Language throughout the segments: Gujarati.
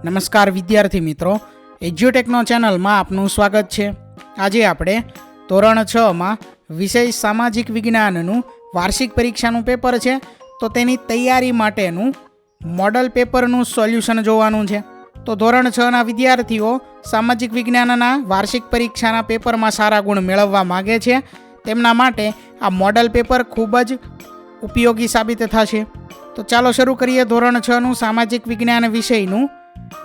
નમસ્કાર વિદ્યાર્થી મિત્રો, એજ્યુટેકનો ચેનલમાં આપનું સ્વાગત છે। આજે આપણે ધોરણ 6માં વિષય સામાજિક વિજ્ઞાનનું વાર્ષિક પરીક્ષાનું પેપર છે, તો તેની તૈયારી માટેનું મોડલ પેપરનું સોલ્યુશન જોવાનું છે। તો ધોરણ 6ના વિદ્યાર્થીઓ સામાજિક વિજ્ઞાનના વાર્ષિક પરીક્ષાના પેપરમાં સારા ગુણ મેળવવા માગે છે, તેમના માટે આ મોડલ પેપર ખૂબ જ ઉપયોગી સાબિત થશે। તો ચાલો શરૂ કરીએ ધોરણ 6નું સામાજિક વિજ્ઞાન વિષયનું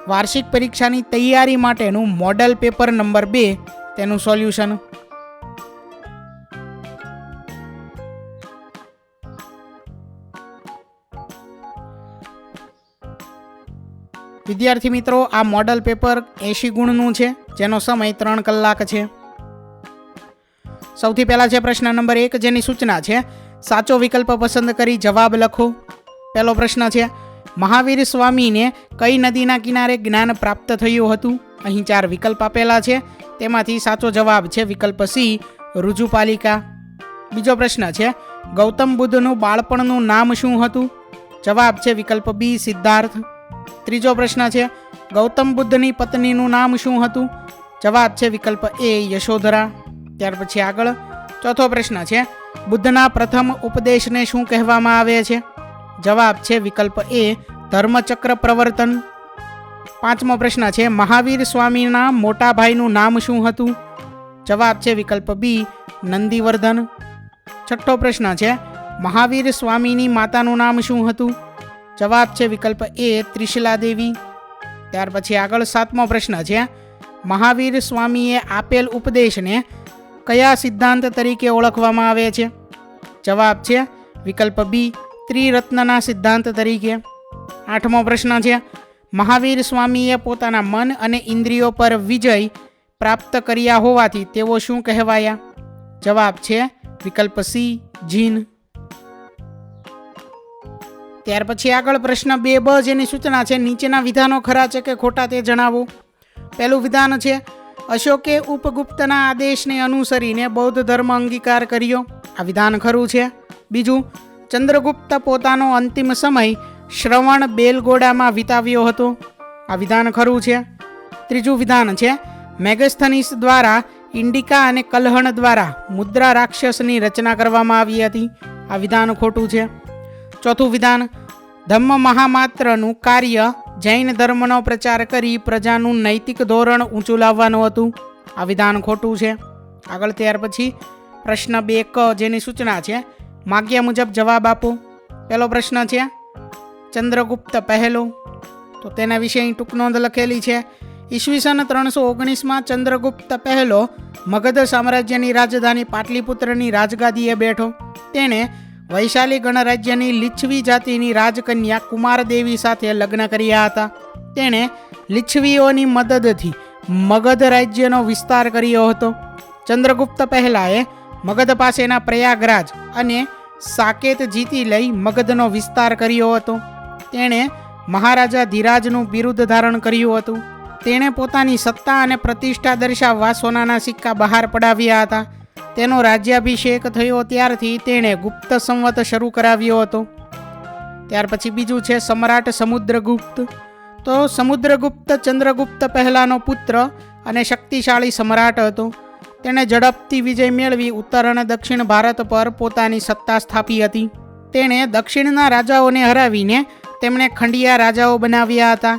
વાર્ષિક પરીક્ષાની તૈયારી માટેનું મોડલ પેપર નંબર 2 તેનું સોલ્યુશન। વિદ્યાર્થી મિત્રો, આ મોડલ પેપર 80 ગુણનું છે, જેનો સમય 3 કલાક છે। સૌથી પહેલા છે પ્રશ્ન નંબર 1, જેની સૂચના છે સાચો વિકલ્પ પસંદ કરી જવાબ લખો। પહેલો પ્રશ્ન છે, મહાવીર સ્વામીને કઈ નદીના કિનારે જ્ઞાન પ્રાપ્ત થયું હતું? અહીં 4 વિકલ્પ આપેલા છે, તેમાંથી સાચો જવાબ છે વિકલ્પ સી, રુજુપાલિકા। બીજો પ્રશ્ન છે, ગૌતમ બુદ્ધનું બાળપણનું નામ શું હતું? જવાબ છે વિકલ્પ બી, સિદ્ધાર્થ। ત્રીજો પ્રશ્ન છે, ગૌતમ બુદ્ધની પત્નીનું નામ શું હતું? જવાબ છે વિકલ્પ એ, યશોધરા। ત્યાર પછી આગળ ચોથો પ્રશ્ન છે, બુદ્ધના પ્રથમ ઉપદેશને શું કહેવામાં આવે છે? જવાબ છે વિકલ્પ એ, ધર્મચક્ર પ્રવર્તન। પાંચમો પ્રશ્ન છે, મહાવીર સ્વામીના મોટા ભાઈનું નામ શું હતું? જવાબ છે વિકલ્પ બી, નંદીવર્ધન। છઠ્ઠો પ્રશ્ન છે, મહાવીર સ્વામીની માતાનું નામ શું હતું? જવાબ છે વિકલ્પ એ, ત્રિશલા દેવી। ત્યાર પછી આગળ સાતમો પ્રશ્ન છે, મહાવીર સ્વામીએ આપેલ ઉપદેશને કયા સિદ્ધાંત તરીકે ઓળખવામાં આવે છે? જવાબ છે વિકલ્પ બી, ત્રિરત્નના સિદ્ધાંત તરીકે। આઠમો પ્રશ્ન છે, મહાવીર સ્વામીએ પોતાના મન અને ઇન્દ્રિયો પર વિજય પ્રાપ્ત કર્યા હોવાથી તેઓ શું કહેવાયા? જવાબ છે વિકલ્પ સી, જીન। ત્યાર પછી આગળ પ્રશ્ન 2બ, જેની સૂચના છે નીચેના વિધાનો ખરા છે કે ખોટા તે જણાવો। પહેલું વિધાન છે, અશોકે ઉપગુપ્તના આદેશને અનુસરીને બૌદ્ધ ધર્મ અંગીકાર કર્યો। આ વિધાન ખરું છે। બીજું, ચંદ્રગુપ્ત પોતાનો અંતિમ સમય શ્રવણ બેલગોડામાં વિતાવ્યો હતો। આ વિધાન ખરું છે। ત્રીજું વિધાન છે, મેગસ્થનીસ દ્વારા ઇન્ડિકા અને કલહણ દ્વારા મુદ્રા રાક્ષસની રચના કરવામાં આવી હતી। આ વિધાન ખોટું છે। ચોથું વિધાન, ધમ્મ મહામાત્રનું કાર્ય જૈન ધર્મનો પ્રચાર કરી પ્રજાનું નૈતિક ધોરણ ઊંચું લાવવાનું હતું। આ વિધાન ખોટું છે। આગળ ત્યાર પછી પ્રશ્ન 2ક, જેની સૂચના છે માગ્યા મુજબ જવાબ આપો। પહેલો પ્રશ્ન છે, ચંદ્રગુપ્ત પહેલો, તો તેના વિશે અહીં ટૂંક નોંધ લખેલી છે। ઈસવીસન 319માં ચંદ્રગુપ્ત પહેલો મગધ સામ્રાજ્યની રાજધાની પાટલીપુત્રની રાજગાદીએ બેઠો। તેણે વૈશાલી ગણરાજ્યની લિચ્છવી જાતિની રાજકન્યા કુમારદેવી સાથે લગ્ન કર્યા હતા। તેણે લિચ્છવીઓની મદદથી મગધ રાજ્યનો વિસ્તાર કર્યો હતો। ચંદ્રગુપ્ત પહેલાએ મગધ પાસેના પ્રયાગરાજ અને સાકેત જીતી લઈ મગધનો વિસ્તાર કર્યો હતો। તેણે મહારાજા ધીરાજનું બિરુદ ધારણ કર્યું હતું। તેણે પોતાની સત્તા અને પ્રતિષ્ઠા દર્શાવવા સોનાના સિક્કા બહાર પડાવ્યા હતા। તેનો રાજ્યાભિષેક થયો ત્યારથી તેણે ગુપ્ત સંવત શરૂ કરાવ્યો હતો। ત્યાર પછી બીજું છે સમ્રાટ સમુદ્રગુપ્ત। તો સમુદ્રગુપ્ત ચંદ્રગુપ્ત પહેલાનો પુત્ર અને શક્તિશાળી સમ્રાટ હતો। તેણે ઝડપથી વિજય મેળવી ઉત્તર અને દક્ષિણ ભારત પર પોતાની સત્તા સ્થાપી હતી। તેણે દક્ષિણના રાજાઓને હરાવીને તેમણે ખંડિયા રાજાઓ બનાવ્યા હતા।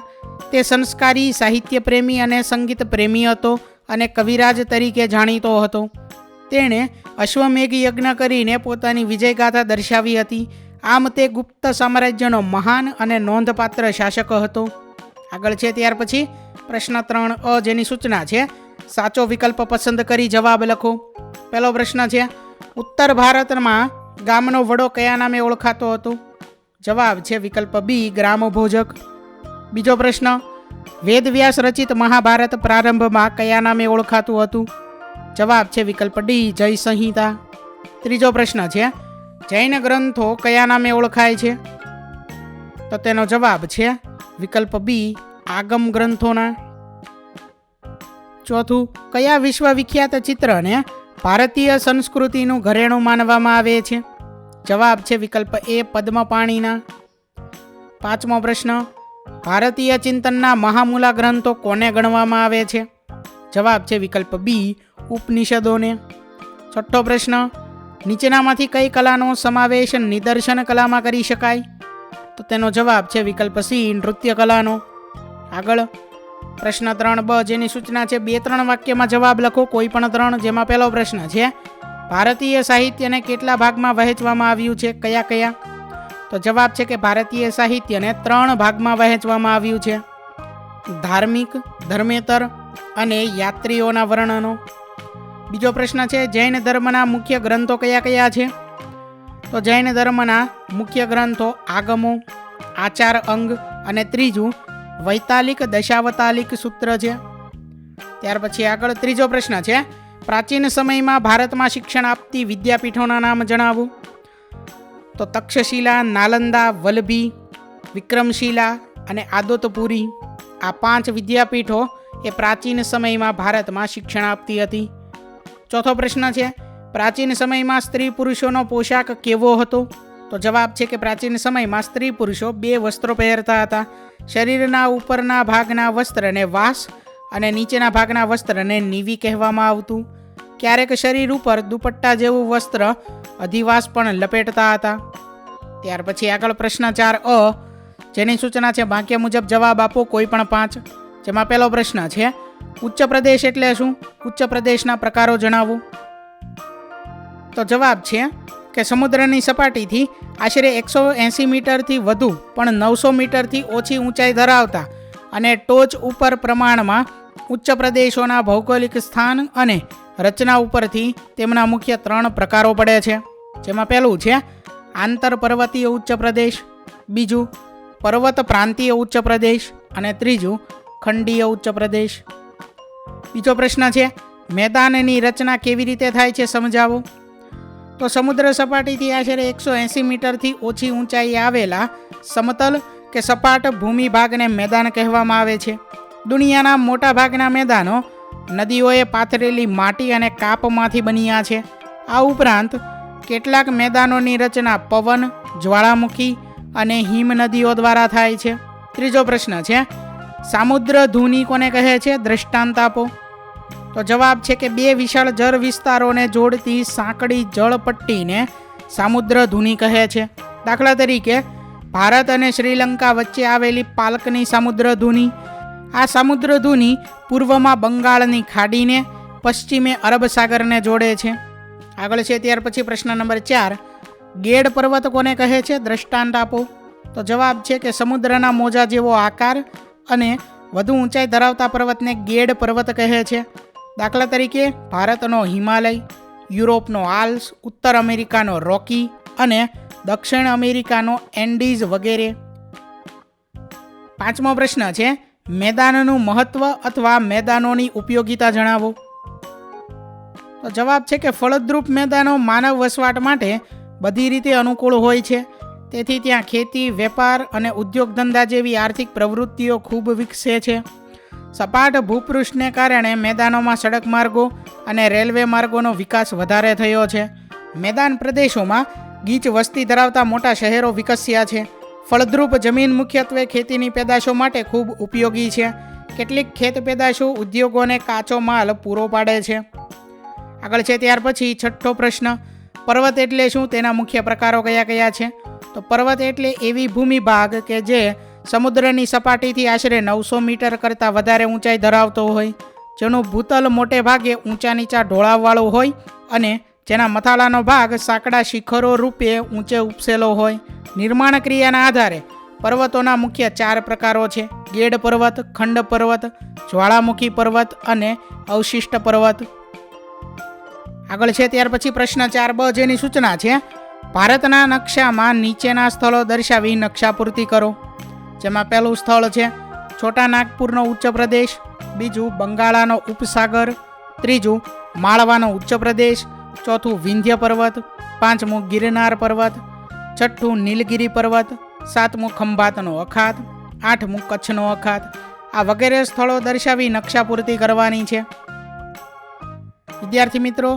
તે સંસ્કારી, સાહિત્ય પ્રેમી અને સંગીત પ્રેમી હતો અને કવિરાજ તરીકે જાણીતો હતો। તેણે અશ્વમેઘ યજ્ઞ કરીને પોતાની વિજયગાથા દર્શાવી હતી। આમ તે ગુપ્ત સામ્રાજ્યનો મહાન અને નોંધપાત્ર શાસક હતો। આગળ છે ત્યાર પછી પ્રશ્ન 3અ, જેની સૂચના છે સાચો વિકલ્પ પસંદ કરી જવાબ લખો। પહેલો પ્રશ્ન છે, ઉત્તર ભારતમાં ગામનો વડો કયા નામે ઓળખાતો હતો? જવાબ છે વિકલ્પ બી, ગ્રામભોજક। બીજો પ્રશ્ન, વેદવ્યાસ રચિત મહાભારત પ્રારંભમાં કયા નામે ઓળખાતું હતું? જવાબ છે વિકલ્પ ડી, જય સંહિતા। ત્રીજો પ્રશ્ન છે, જૈન ગ્રંથો કયા નામે ઓળખાય છે? તો તેનો જવાબ છે વિકલ્પ બી, આગમ ગ્રંથોના। ચોથું, કયા વિશ્વવિખ્યાત ચિત્રને ભારતીય સંસ્કૃતિનું ઘરેણું માનવામાં આવે છે? જવાબ છે વિકલ્પ એ, પદ્મપાણીના। પાંચમો પ્રશ્ન, ભારતીય ચિંતનના મહામૂલા ગ્રંથો કોને ગણવામાં આવે છે? જવાબ છે વિકલ્પ બી, ઉપનિષદોને. છઠ્ઠો પ્રશ્ન, નીચેનામાંથી કઈ કલાનો સમાવેશ નિદર્શન કલામાં કરી શકાય? તો તેનો જવાબ છે વિકલ્પ સી, નૃત્ય કલાનો. આગળ પ્રશ્ન 3બ, જેની સૂચના છે 2-3 વાક્યમાં જવાબ લખો, કોઈ પણ 3. જેમાં પહેલો પ્રશ્ન છે, ભારતીય સાહિત્યને કેટલા ભાગમાં વહેંચવામાં આવ્યું છે? કયા કયા? તો જવાબ છે કે ભારતીય સાહિત્યને 3 ભાગમાં વહેંચવામાં આવ્યું છે: ધાર્મિક, ધર્મેતર અને યાત્રીઓના વર્ણનો. બીજો પ્રશ્ન છે, જૈન ધર્મના મુખ્ય ગ્રંથો કયા કયા છે? તો જૈન ધર્મના મુખ્ય ગ્રંથો આગમો, આચાર અંગ અને ત્રીજું વૈતાલિક દશાવતાલિક સૂત્ર છે. ત્યાર પછી આગળ ત્રીજો પ્રશ્ન છે, પ્રાચીન સમયમાં ભારતમાં શિક્ષણ આપતી વિદ્યાપીઠોના નામ જણાવો. તો તક્ષશિલા, નાલંદા, વલ્લભી, વિક્રમશિલા અને આદોતપુરી. આ 5 વિદ્યાપીઠો એ પ્રાચીન સમયમાં ભારતમાં શિક્ષણ આપતી હતી. ચોથો પ્રશ્ન છે, પ્રાચીન સમયમાં સ્ત્રી પુરુષોનો પોશાક કેવો હતો? તો જવાબ છે કે પ્રાચીન સમયમાં સ્ત્રી પુરુષો 2 વસ્ત્રો પહેરતા હતા. શરીરના ઉપરના ભાગના વસ્ત્રને વાસ અને નીચેના ભાગના વસ્ત્રને નીવી કહેવામાં આવતું. ક્યારેક શરીર ઉપર દુપટ્ટા જેવું વસ્ત્ર અધિવાસ પણ લપેટતા હતા. ત્યાર પછી આગળ પ્રશ્ન 4a, જેની સૂચના છે વાક્ય મુજબ જવાબ આપો, કોઈ પણ 5. જેમાં પહેલો પ્રશ્ન છે, ઉચ્ચ પ્રદેશ એટલે શું? ઉચ્ચ પ્રદેશના પ્રકારો જણાવો. તો જવાબ છે કે સમુદ્રની સપાટીથી આશરે 180 મીટરથી વધુ પણ 900 મીટરથી ઓછી ઊંચાઈ ધરાવતા અને ટોચ ઉપર પ્રમાણમાં ઉચ્ચ પ્રદેશોના ભૌગોલિક સ્થાન અને રચના ઉપરથી તેમના મુખ્ય 3 પ્રકારો પડે છે. જેમાં પહેલું છે આંતર પર્વતીય ઉચ્ચ પ્રદેશ, બીજું પર્વત પ્રાંતીય ઉચ્ચ પ્રદેશ અને ત્રીજું ખંડીય ઉચ્ચ પ્રદેશ. બીજો પ્રશ્ન છે, મેદાનની રચના કેવી રીતે થાય છે સમજાવો. તો સમુદ્ર સપાટીથી આશરે 180 મીટરથી ઓછી ઊંચાઈ આવેલા સમતલ કે સપાટ ભૂમિ ભાગને મેદાન કહેવામાં આવે છે. દુનિયાના મોટા ભાગના મેદાનો નદીઓએ પાથરેલી માટી અને કાપમાંથી બન્યા છે. આ ઉપરાંત કેટલાક મેદાનોની રચના પવન, જ્વાળામુખી અને હિમ નદીઓ દ્વારા થાય છે. ત્રીજો પ્રશ્ન છે, સામુદ્ર ધુની કોને કહે છે? દ્રષ્ટાંત આપો. તો જવાબ છે કે 2 વિશાળ જળ વિસ્તારોને જોડતી સાંકડી જળપટ્ટીને સામુદ્ર ધુની કહે છે. દાખલા તરીકે ભારત અને શ્રીલંકા વચ્ચે આવેલી પાલકની સામુદ્ર ધુની. આ સામુદ્ર ધુની પૂર્વમાં બંગાળની ખાડીને, પશ્ચિમે અરબ સાગરને જોડે છે. આગળ છે ત્યાર પછી પ્રશ્ન નંબર 4, ગેડ પર્વત કોને કહે છે? દ્રષ્ટાંત આપો. તો જવાબ છે કે સમુદ્રના મોજા જેવો આકાર અને વધુ ઊંચાઈ ધરાવતા પર્વતને ગેડ પર્વત કહે છે. દાખલા તરીકે ભારતનો હિમાલય, યુરોપનો આલ્સ, ઉત્તર અમેરિકાનો રોકી અને દક્ષિણ અમેરિકાનો એન્ડીઝ વગેરે. 5મો પ્રશ્ન છે, મેદાનનું મહત્વ અથવા મેદાનોની ઉપયોગિતા જણાવો. તો જવાબ છે કે ફળદ્રુપ મેદાનો માનવ વસવાટ માટે બધી રીતે અનુકૂળ હોય છે. તેથી ત્યાં ખેતી, વેપાર અને ઉદ્યોગ ધંધા જેવી આર્થિક પ્રવૃત્તિઓ ખૂબ વિકસે છે. સપાટ ભૂપૃષ્ઠને કારણે મેદાનોમાં સડક માર્ગો અને રેલવે માર્ગોનો વિકાસ વધારે થયો છે. મેદાન પ્રદેશોમાં ગીચ વસ્તી ધરાવતા મોટા શહેરો વિકસ્યા છે. ફળદ્રુપ જમીન મુખ્યત્વે ખેતીની પેદાશો માટે ખૂબ ઉપયોગી છે. કેટલીક ખેત પેદાશો ઉદ્યોગોને કાચો માલ પૂરો પાડે છે. આગળ છે ત્યાર પછી 6થો પ્રશ્ન, પર્વત એટલે શું? તેના મુખ્ય પ્રકારો કયા કયા છે? તો પર્વત એટલે એવી ભૂમિ ભાગ કે જે સમુદ્રની સપાટીથી આશરે 900 મીટર કરતાં વધારે ઊંચાઈ ધરાવતો હોય, જેનું ભૂતલ મોટે ભાગે ઊંચા નીચા ઢોળાવવાળું હોય અને જેના મથાળાનો ભાગ સાંકડા શિખરો રૂપે ઊંચે ઉપસેલો હોય. નિર્માણ ક્રિયાના આધારે પર્વતોના મુખ્ય 4 પ્રકારો છે: ગેડ પર્વત, ખંડ પર્વત, જ્વાળામુખી પર્વત અને અવશિષ્ટ પર્વત. આગળ છે ત્યાર પછી પ્રશ્ન 4બ, જેની સૂચના છે ભારતના નકશામાં નીચેના સ્થળો દર્શાવી નકશાપૂર્તિ કરો. જેમાં પહેલું સ્થળ છે છોટા નાગપુરનો ઉચ્ચ પ્રદેશ, બીજું બંગાળાનો ઉપસાગર, ત્રીજું માળવાનો ઉચ્ચ પ્રદેશ, ચોથું વિંધ્ય પર્વત, 5મું ગિરનાર પર્વત, 6થું નીલગિરી પર્વત, 7મું ખંભાતનો અખાત, 8મું કચ્છનો અખાત. આ વગેરે સ્થળો દર્શાવી નકશાપૂર્તિ કરવાની છે. વિદ્યાર્થી મિત્રો,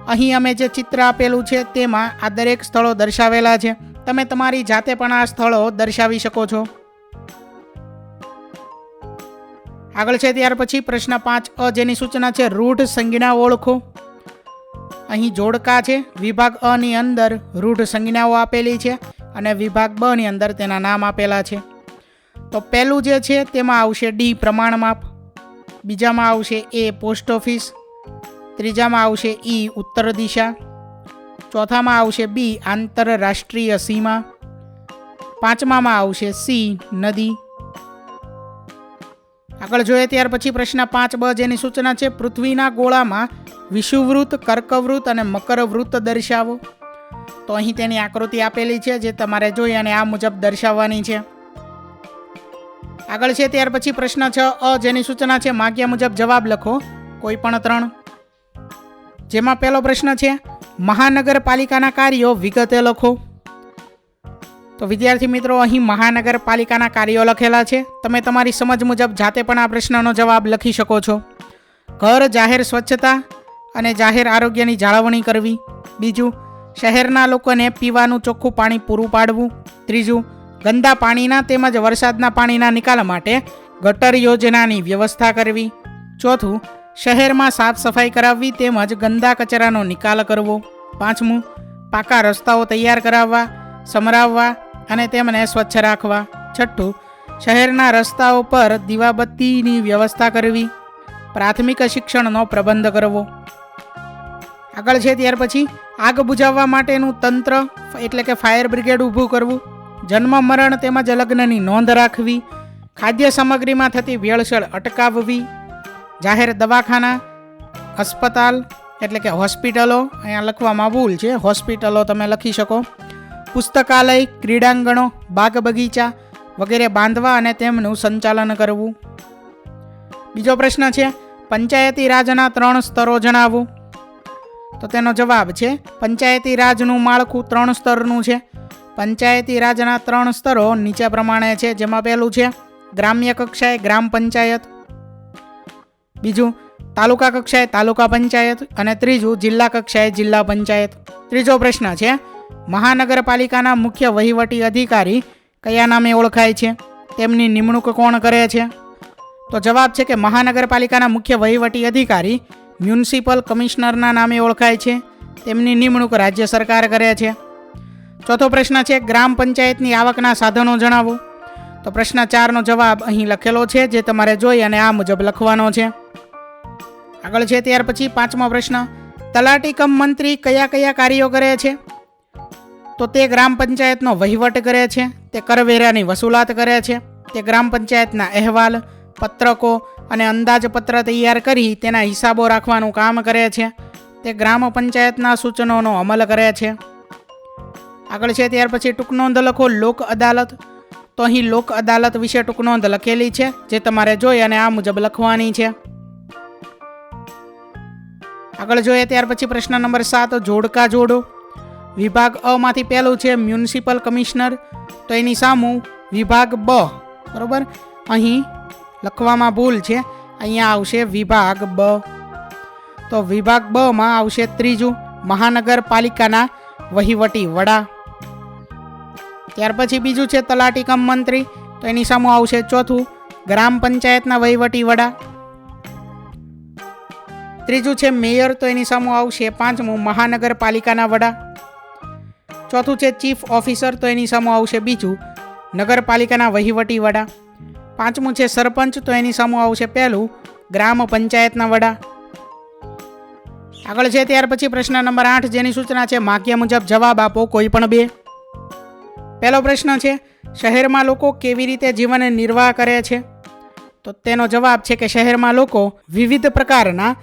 અહીં અમે જે ચિત્ર આપેલું છે તેમાં આ દરેક સ્થળો દર્શાવેલા છે. તમે તમારી જાતે પણ આ સ્થળો દર્શાવી શકો છો. આગળ છે ત્યાર પછી પ્રશ્ન 5 જેની સૂચના છે રૂઢ સંજ્ઞા ઓળખો. અહીં જોડકા છે. વિભાગ અ ની અંદર રૂઢ સંજ્ઞાઓ આપેલી છે અને વિભાગ બ ની અંદર તેના નામ આપેલા છે. તો પહેલું જે છે તેમાં આવશે ડી પ્રમાણમાપ, બીજામાં આવશે એ પોસ્ટ ઓફિસ, ત્રીજામાં આવશે ઈ ઉત્તર દિશા, ચોથામાં આવશે બી આંતરરાષ્ટ્રીય સીમા, પાંચમામાં આવશે સી નદી. આગળ જોઈએ ત્યાર પછી પ્રશ્ન 5બ જેની સૂચના છે પૃથ્વીના ગોળામાં વિષુવવૃત્ત, કર્કવૃત્ત અને મકરવૃત્ત દર્શાવો. તો અહીં તેની આકૃતિ આપેલી છે જે તમારે જોઈ અને આ મુજબ દર્શાવવાની છે. આગળ છે ત્યાર પછી પ્રશ્ન 6 જેની સૂચના છે માગ્યા મુજબ જવાબ લખો, કોઈ પણ 3. જેમાં પહેલો પ્રશ્ન છે મહાનગરપાલિકાના કાર્યો વિગતે લખો. તો વિદ્યાર્થી મિત્રો અહીં મહાનગરપાલિકાના કાર્યો લખેલા છે. તમે તમારી સમજ મુજબ જાતે પણ આ પ્રશ્નનો જવાબ લખી શકો છો. ઘર જાહેર સ્વચ્છતા અને જાહેર આરોગ્યની જાળવણી કરવી. બીજું, શહેરના લોકોને પીવાનું ચોખ્ખું પાણી પૂરું પાડવું. ત્રીજું, ગંદા પાણીના તેમજ વરસાદના પાણીના નિકાલ માટે ગટર યોજનાની વ્યવસ્થા કરવી. ચોથું, શહેરમાં સાફ સફાઈ કરાવવી તેમજ ગંદા કચરાનો નિકાલ કરવો. પાંચમું, પાકા રસ્તાઓ તૈયાર કરાવવા, સમરાવવા અને તેમને સ્વચ્છ રાખવા. છઠ્ઠું, શહેરના રસ્તાઓ પર દીવાબત્તીની વ્યવસ્થા કરવી. પ્રાથમિક શિક્ષણનો પ્રબંધ કરવો. આગળ છે ત્યાર પછી આગ બુઝાવવા માટેનું તંત્ર એટલે કે ફાયર બ્રિગેડ ઊભું કરવું. જન્મ મરણ તેમજ લગ્નની નોંધ રાખવી. ખાદ્ય સામગ્રીમાં થતી ભેળસેળ અટકાવવી. જાહેર દવાખાના, અસ્પતાલ એટલે કે હોસ્પિટલો, અહીંયા લખવામાં ભૂલ છે, હોસ્પિટલો તમે લખી શકો. પુસ્તકાલય, ક્રીડાંગણો, બાગ બગીચા વગેરે બાંધવા અને તેમનું સંચાલન કરવું. બીજો પ્રશ્ન છે પંચાયતી રાજના 3 સ્તરો જણાવો. તો તેનો જવાબ છે પંચાયતી રાજનું માળખું 3 સ્તરનું છે. પંચાયતી રાજના 3 સ્તરો નીચે પ્રમાણે છે. જેમાં પહેલું છે ગ્રામ્ય કક્ષાએ ગ્રામ પંચાયત, બીજું તાલુકા કક્ષાએ તાલુકા પંચાયત અને ત્રીજું જિલ્લા કક્ષાએ જિલ્લા પંચાયત. ત્રીજો પ્રશ્ન છે મહાનગરપાલિકાના મુખ્ય વહીવટી અધિકારી કયા નામે ઓળખાય છે? તેમની નિમણૂક કોણ કરે છે? તો જવાબ છે કે મહાનગરપાલિકાના મુખ્ય વહીવટી અધિકારી મ્યુનિસિપલ કમિશનરના નામે ઓળખાય છે. તેમની નિમણૂક રાજ્ય સરકાર કરે છે. ચોથો પ્રશ્ન છે ગ્રામ પંચાયતની આવકના સાધનો જણાવો. તો પ્રશ્ન 4નો જવાબ અહીં લખેલો છે જે તમારે જોઈ અને આ મુજબ લખવાનો છે. આગળ છે ત્યાર પછી 5મો પ્રશ્ન તલાટી કમ મંત્રી કયા કયા કાર્યો કરે છે? તો તે ગ્રામ પંચાયતનો વહીવટ કરે છે, તે કરવેરાની વસૂલાત કરે છે, તે ગ્રામ પંચાયતના અહેવાલ, પત્રકો અને અંદાજપત્ર તૈયાર કરી તેના હિસાબો રાખવાનું કામ કરે છે, તે ગ્રામ પંચાયતના સૂચનોનો અમલ કરે છે. આગળ છે ત્યાર પછી ટૂંક નોંધ લખો લોક અદાલત. તો અહીં લોક અદાલત વિશે ટૂંક નોંધ લખેલી છે જે તમારે જોઈ અને આ મુજબ લખવાની છે. આગળ જોઈએ ત્યાર પછી પ્રશ્ન નંબર 7 જોડકા જોડો. વિભાગ અ માંથી પહેલું છે મ્યુનિસિપલ કમિશનર, તો એની સામું વિભાગ બ. બરોબર, અહીં લખવામાં ભૂલ છે, અહીંયા આવશે વિભાગ બ. તો વિભાગ બ માં આવશે ત્રીજું મહાનગરપાલિકાના વહીવટી વડા. ત્યાર પછી બીજું છે તલાટી કમ મંત્રી, તો એની સામું આવશે ચોથું ગ્રામ પંચાયતના વહીવટી વડા. ત્રીજું છે મેયર, તો એની સામું આવશે 5મું મહાનગરપાલિકાના વડા. ચોથું છે ચીફ ઓફિસર, તો એની સામું આવશે 2જું નગરપાલિકાના વહીવટી વડા. 5મું છે સરપંચ, તો એની સામું આવશે 1લું ગ્રામ પંચાયતના વડા. આગળ છે ત્યાર પછી પ્રશ્ન નંબર 8 જેની સૂચના છે માગ્યા મુજબ જવાબ આપો, કોઈ પણ 2. પહેલો પ્રશ્ન છે શહેરમાં લોકો કેવી રીતે જીવન નિર્વાહ કરે છે? તો તેનો જવાબ છે કે શહેરમાં લોકો વિવિધ પ્રકારના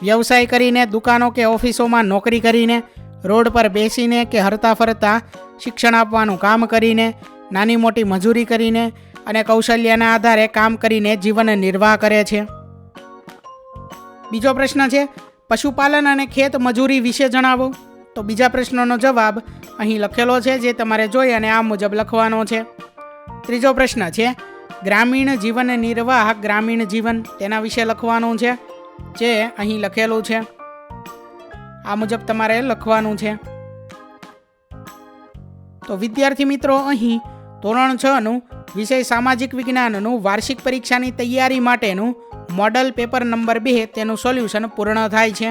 વ્યવસાય કરીને, દુકાનો કે ઓફિસોમાં નોકરી કરીને, રોડ પર બેસીને કે હરતા ફરતા શિક્ષણ આપવાનું કામ કરીને, નાની મોટી મજૂરી કરીને અને કૌશલ્યના આધારે કામ કરીને જીવન નિર્વાહ કરે છે. બીજો પ્રશ્ન છે પશુપાલન અને ખેત મજૂરી વિશે જણાવો. તો બીજા પ્રશ્નનો જવાબ અહીં લખેલો છે જે તમારે જોઈ અને આ મુજબ લખવાનો છે. ત્રીજો પ્રશ્ન છે ગ્રામીણ જીવન નિર્વાહ, ગ્રામીણ જીવન, તેના વિશે લખવાનું છે જે અહીં લખેલું છે. આ મુજબ તમારે લખવાનું છે. તો વિદ્યાર્થી મિત્રો અહીં ધોરણ 6નું વિષય સામાજિક વિજ્ઞાનનું વાર્ષિક પરીક્ષાની તૈયારી માટેનું મોડલ પેપર નંબર 2 તેનું સોલ્યુશન પૂર્ણ થાય છે.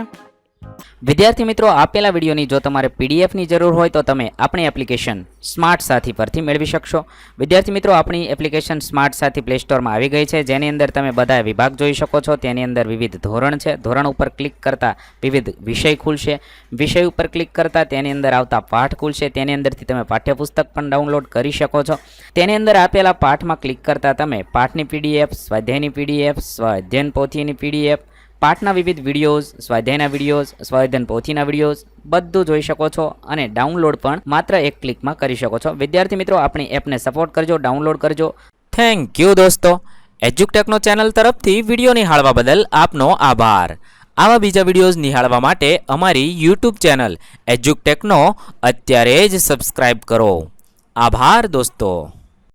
વિદ્યાર્થી મિત્રો, આપેલા વિડીયોની જો તમારે પીડીએફની જરૂર હોય તો તમે આપણી એપ્લિકેશન સ્માર્ટ સાથી પરથી મેળવી શકશો. વિદ્યાર્થી મિત્રો, આપણી એપ્લિકેશન સ્માર્ટ સાથી પ્લે સ્ટોરમાં આવી ગઈ છે, જેની અંદર તમે બધા વિભાગ જોઈ શકો છો. તેની અંદર વિવિધ ધોરણ છે. ધોરણ ઉપર ક્લિક કરતાં વિવિધ વિષય ખુલશે. વિષય ઉપર ક્લિક કરતાં તેની અંદર આવતા પાઠ ખુલશે. તેની અંદરથી તમે પાઠ્યપુસ્તક પણ ડાઉનલોડ કરી શકો છો. તેની અંદર આપેલા પાઠમાં ક્લિક કરતાં તમે પાઠની પીડીએફ, સ્વાધ્યાયની પીડીએફ, સ્વાધ્યાયન પોથીની પીડીએફ, પાઠના વિવિધ વિડીયોઝ, સ્વાધ્યાયના વિડીયોઝ, સ્વાધ્યાયન પોથીના વિડીયોઝ બધું જોઈ શકો છો અને ડાઉનલોડ પણ માત્ર એક ક્લિકમાં કરી શકો છો. વિદ્યાર્થી મિત્રો, આપણી એપને સપોર્ટ કરજો, ડાઉનલોડ કરજો. થેન્ક યુ દોસ્તો. એજ્યુકટેકનો ચેનલ તરફથી વિડીયો નિહાળવા બદલ આપનો આભાર. આવા બીજા વિડીયોઝ નિહાળવા માટે અમારી યુટ્યુબ ચેનલ એજ્યુકટેકનો અત્યારે જ સબસ્ક્રાઇબ કરો. આભાર દોસ્તો.